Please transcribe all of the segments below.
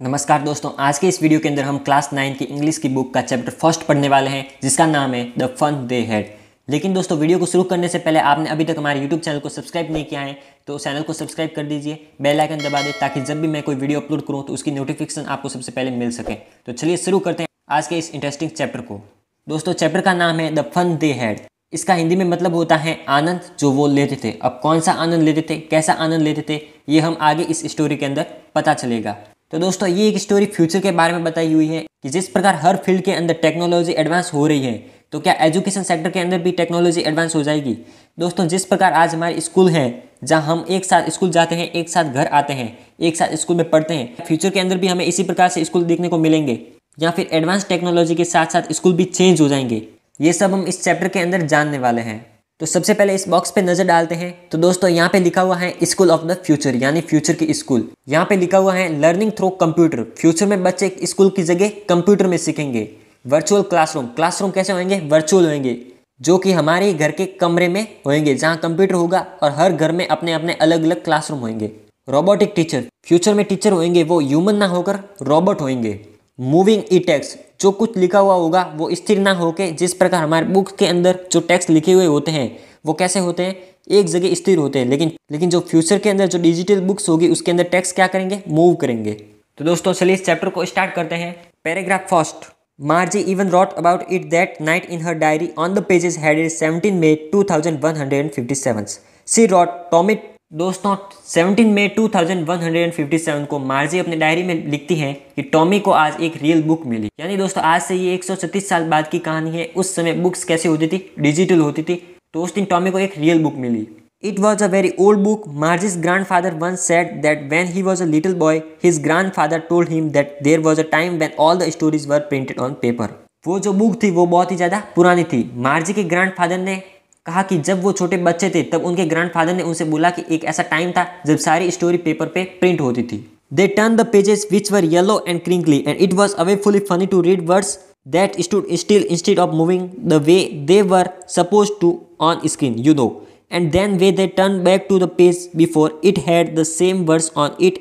नमस्कार दोस्तों, आज के इस वीडियो के अंदर हम क्लास 9 की इंग्लिश की बुक का चैप्टर फर्स्ट पढ़ने वाले हैं जिसका नाम है द फन दे हैड। लेकिन दोस्तों, वीडियो को शुरू करने से पहले आपने अभी तक हमारे यूट्यूब चैनल को सब्सक्राइब नहीं किया है तो चैनल को सब्सक्राइब कर दीजिए, बेल आइकन दबा दें ताकि जब भी मैं कोई वीडियो अपलोड करूँ तो उसकी नोटिफिकेशन आपको सबसे पहले मिल सके। तो चलिए शुरू करते हैं आज के इस इंटरेस्टिंग चैप्टर को। दोस्तों, चैप्टर का नाम है द फन दे हैड। इसका हिंदी में मतलब होता है आनंद जो वो लेते थे। अब कौन सा आनंद लेते थे, कैसा आनंद लेते थे, ये हम आगे इस स्टोरी के अंदर पता चलेगा। तो दोस्तों, ये एक स्टोरी फ्यूचर के बारे में बताई हुई है कि जिस प्रकार हर फील्ड के अंदर टेक्नोलॉजी एडवांस हो रही है तो क्या एजुकेशन सेक्टर के अंदर भी टेक्नोलॉजी एडवांस हो जाएगी। दोस्तों, जिस प्रकार आज हमारे स्कूल हैं जहां हम एक साथ स्कूल जाते हैं, एक साथ घर आते हैं, एक साथ स्कूल में पढ़ते हैं, फ्यूचर के अंदर भी हमें इसी प्रकार से स्कूल देखने को मिलेंगे या फिर एडवांस टेक्नोलॉजी के साथ साथ स्कूल भी चेंज हो जाएंगे। ये सब हम इस चैप्टर के अंदर जानने वाले हैं। तो सबसे पहले इस बॉक्स पे नजर डालते हैं। तो दोस्तों, यहाँ पे लिखा हुआ है स्कूल ऑफ द फ्यूचर, यानी फ्यूचर की स्कूल। यहाँ पे लिखा हुआ है लर्निंग थ्रू कंप्यूटर। फ्यूचर में बच्चे स्कूल की जगह कंप्यूटर में सीखेंगे। वर्चुअल क्लासरूम, क्लासरूम कैसे होंगे, वर्चुअल होंगे, जो कि हमारे घर के कमरे में होंगे जहाँ कंप्यूटर होगा और हर घर में अपने अपने अलग अलग क्लासरूम होंगे। रोबोटिक टीचर, फ्यूचर में टीचर होंगे वो ह्यूमन ना होकर रोबोट होंगे। मूविंग ई टेक्स्ट, जो कुछ लिखा हुआ होगा वो स्थिर ना होके जिस प्रकार हमारे बुक के अंदर जो टेक्स्ट लिखे हुए होते हैं वो कैसे होते हैं, एक जगह स्थिर होते हैं। लेकिन जो फ्यूचर के अंदर जो डिजिटल बुक्स होगी उसके अंदर टेक्स्ट क्या करेंगे, मूव करेंगे। तो दोस्तों, चलिए इस चैप्टर को स्टार्ट करते हैं। Paragraph first, Margie even wrote about it that night in her diary on the pages headed 17 May 2157. She wrote Tommy। दोस्तों, 17 मई 2157 को मार्जी अपने डायरी में लिखती हैं कि टॉमी को आज एक रियल बुक मिली। यानी दोस्तों, आज से ये 136 साल बाद की कहानी है। उस समय बुक्स कैसे होती थी, डिजिटल होती थी। तो उस दिन टॉमी को एक रियल बुक मिली। It was a very old book. Margie's grandfather once said that when he was a little boy, his grandfather told him that there was a time when all the stories were printed on paper. वो जो book थी वो बहुत ही ज़्यादा पुरानी थी। मार्जी के grandfather ने कहा कि जब वो छोटे बच्चे थे तब उनके ग्रैंडफादर ने उनसे बोला कि एक ऐसा टाइम था जब सारी स्टोरी पेपर पे प्रिंट होती थी। They turned the pages which were yellow and crinkly, and it was awfully funny to read words that stood still instead of moving the way they were supposed to on screen, you know. And then when they turned back to the page before, it had the same words on it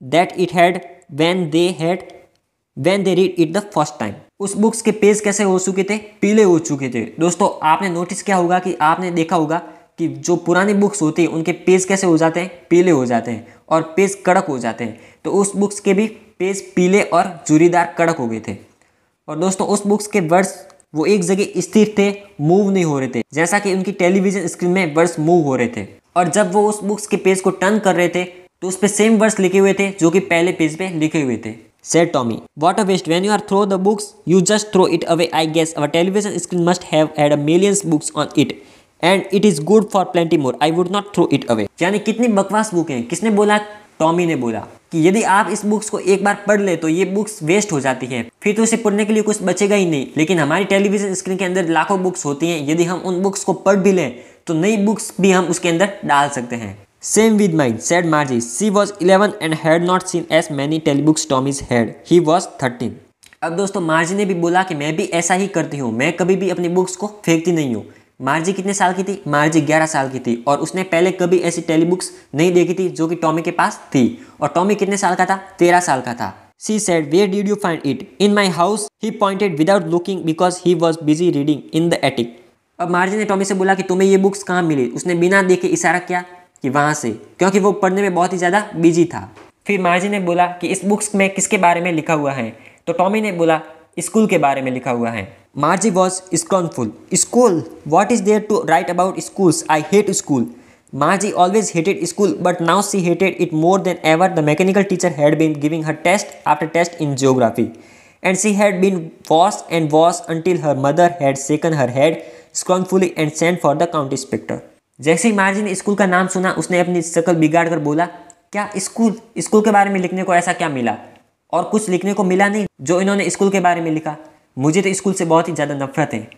that it had when they read it the first time. उस books के page कैसे हो चुके थे, पीले हो चुके थे। दोस्तों, आपने नोटिस किया होगा कि आपने देखा होगा कि जो पुरानी बुक्स होती हैं उनके पेज कैसे हो जाते हैं, पीले हो जाते हैं और पेज कड़क हो जाते हैं। तो उस बुक्स के भी पेज पीले और जुरीदार कड़क हो गए थे। और दोस्तों, उस बुक्स के वर्ड्स वो एक जगह स्थिर थे, मूव नहीं हो रहे थे, जैसा कि उनकी टेलीविजन स्क्रीन में वर्ड्स मूव हो रहे थे। और जब वो उस बुक्स के पेज को टर्न कर रहे थे तो उस पे सेम वर्ड्स लिखे हुए थे जो कि पहले पेज पे लिखे हुए थे। Said Tommy, "What a waste! When you are throw the books, you just throw it away. I guess our television screen must have had a millions books on it, and it is good for plenty more. I would not throw it away." यानी कितनी बकवास book है। किसने बोला? Tommy ने बोला कि यदि आप इस बुक्स को एक बार पढ़ ले तो ये बुक्स वेस्ट हो जाती है, फिर तो इसे पढ़ने के लिए कुछ बचेगा ही नहीं। लेकिन हमारी टेलीविजन स्क्रीन के अंदर लाखों बुक्स होती हैं, यदि हम उन बुक्स को पढ़ भी लें तो नई बुक्स भी हम उसके अंदर डाल सकते हैं। Same with mine, said Margie. She was 11 and had not seen as many telebooks Tommy's had. He was 13. अब दोस्तों, मार्जी ने भी बोला कि मैं भी ऐसा ही करती हूँ, मैं कभी भी अपनी बुक्स को फेंकती नहीं हूँ। मार्जी कितने साल की थी? मार्जी 11 साल की थी और उसने पहले कभी ऐसी टेलीबुक्स नहीं देखी थी जो कि टॉमी के पास थी। और टॉमी कितने साल का था? 13 साल का था। She said, "Where did you find it?" "In my house." He pointed without looking because he was busy reading in the attic. अब मार्जी ने टॉमी से बोला कि तुम्हें ये बुक्स कहाँ मिली? उसने बिना देखे इशारा किया कि वहाँ से, क्योंकि वो पढ़ने में बहुत ही ज़्यादा बिजी था। फिर मार्जी ने बोला कि इस बुक्स में किसके बारे में लिखा हुआ है? तो टॉमी ने बोला स्कूल के बारे में लिखा हुआ है। Margie was scornful. School? What is there to write about schools? I hate school. Margie always hated school, but now she hated it more than ever. The mechanical teacher had been giving her test after test in geography, and she had been worse and worse until her mother had shaken her head scornfully and sent for the county inspector. जैसे ही मार्जी ने school का नाम सुना उसने अपनी शक्ल बिगाड़ कर बोला, क्या स्कूल? स्कूल के बारे में लिखने को ऐसा क्या मिला? और कुछ लिखने को मिला नहीं जो इन्होंने स्कूल के बारे में लिखा। मुझे तो स्कूल से बहुत ही ज़्यादा नफरत है।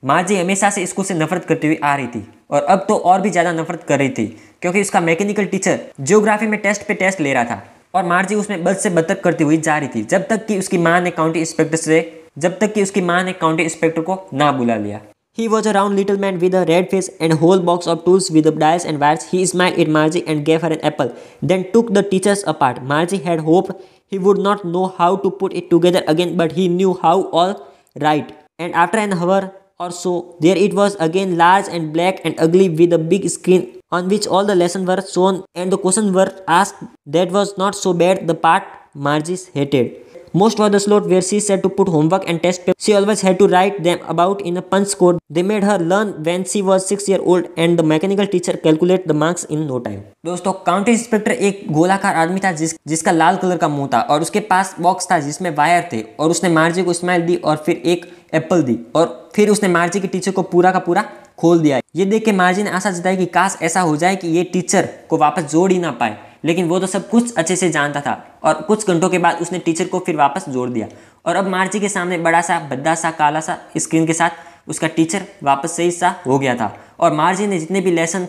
मार्जी हमेशा से स्कूल से नफरत करती हुई आ रही थी और अब तो और भी ज़्यादा नफरत कर रही थी क्योंकि उसका मैकेनिकल टीचर ज्योग्राफी में टेस्ट पे टेस्ट ले रहा था और मार्जी उसमें बद से बदतर करती हुई जा रही थी जब तक कि उसकी माँ ने काउंटी इंस्पेक्टर को ना बुला लिया। He was a round little man with a red face and a whole box of tools with dials and wires. He smiled at Margie and gave her an apple, then took the teachers apart. Margie had hoped he would not know how to put it together again, but he knew how all right. And after an hour or so, there it was again, large and black and ugly, with a big screen on which all the lessons were shown and the questions were asked. That was not so bad. The part Margie hated most was the slot where she said to put homework and test paper. She always had to write them about in a punch code they made her learn when she was 6 years old, and the mechanical teacher calculate the marks in no time. दोस्तों, county inspector एक गोलाकार आदमी था जिसका लाल colour का मुंह था और उसके पास बॉक्स था जिसमें वायर थे, और उसने मार्जी को स्माइल दी और फिर एक एप्पल दी, और फिर उसने मार्जी के टीचर को पूरा का पूरा खोल दिया। ये देख के मार्जी ने आशा जताई कि काश ऐसा हो जाए कि ये टीचर को वापस जोड़ ही ना पाए, लेकिन वो तो सब कुछ अच्छे से जानता था और कुछ घंटों के बाद उसने टीचर को फिर वापस जोड़ दिया। और अब मार्जी के सामने बड़ा सा भद्दा सा काला सा स्क्रीन के साथ उसका टीचर वापस सही सा हो गया था, और मार्जी के जितने भी लेसन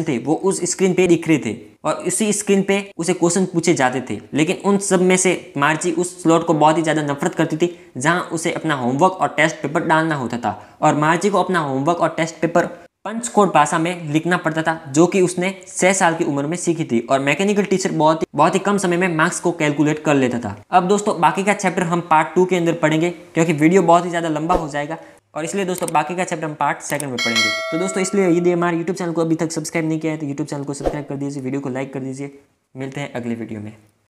थे वो उस स्क्रीन पे दिख रहे थे, और इसी स्क्रीन पे उसे क्वेश्चन पूछे जाते थे। लेकिन उन सब में से मार्जी उस स्लॉट को बहुत ही ज़्यादा नफरत करती थी जहां उसे अपना होमवर्क और टेस्ट पेपर डालना होता था, और मार्जी को अपना होमवर्क और टेस्ट पेपर पंच कोड भाषा में लिखना पड़ता था, जो कि उसने 6 साल की उम्र में सीखी थी, और मैकेनिकल टीचर बहुत ही कम समय में मार्क्स को कैलकुलेट कर लेता था। अब दोस्तों, बाकी का चैप्टर हम पार्ट 2 के अंदर पढ़ेंगे, क्योंकि वीडियो बहुत ही ज़्यादा लंबा हो जाएगा, और इसलिए दोस्तों बाकी का चैप्टर हम पार्ट 2 में पढ़ेंगे। तो दोस्तों, इसलिए यदि हमारे यूट्यूब चैनल को अभी तक सब्सक्राइब नहीं किया है तो यूट्यूब चैनल को सब्सक्राइब कर दीजिए, वीडियो को लाइक कर दीजिए। मिलते हैं अगले वीडियो में।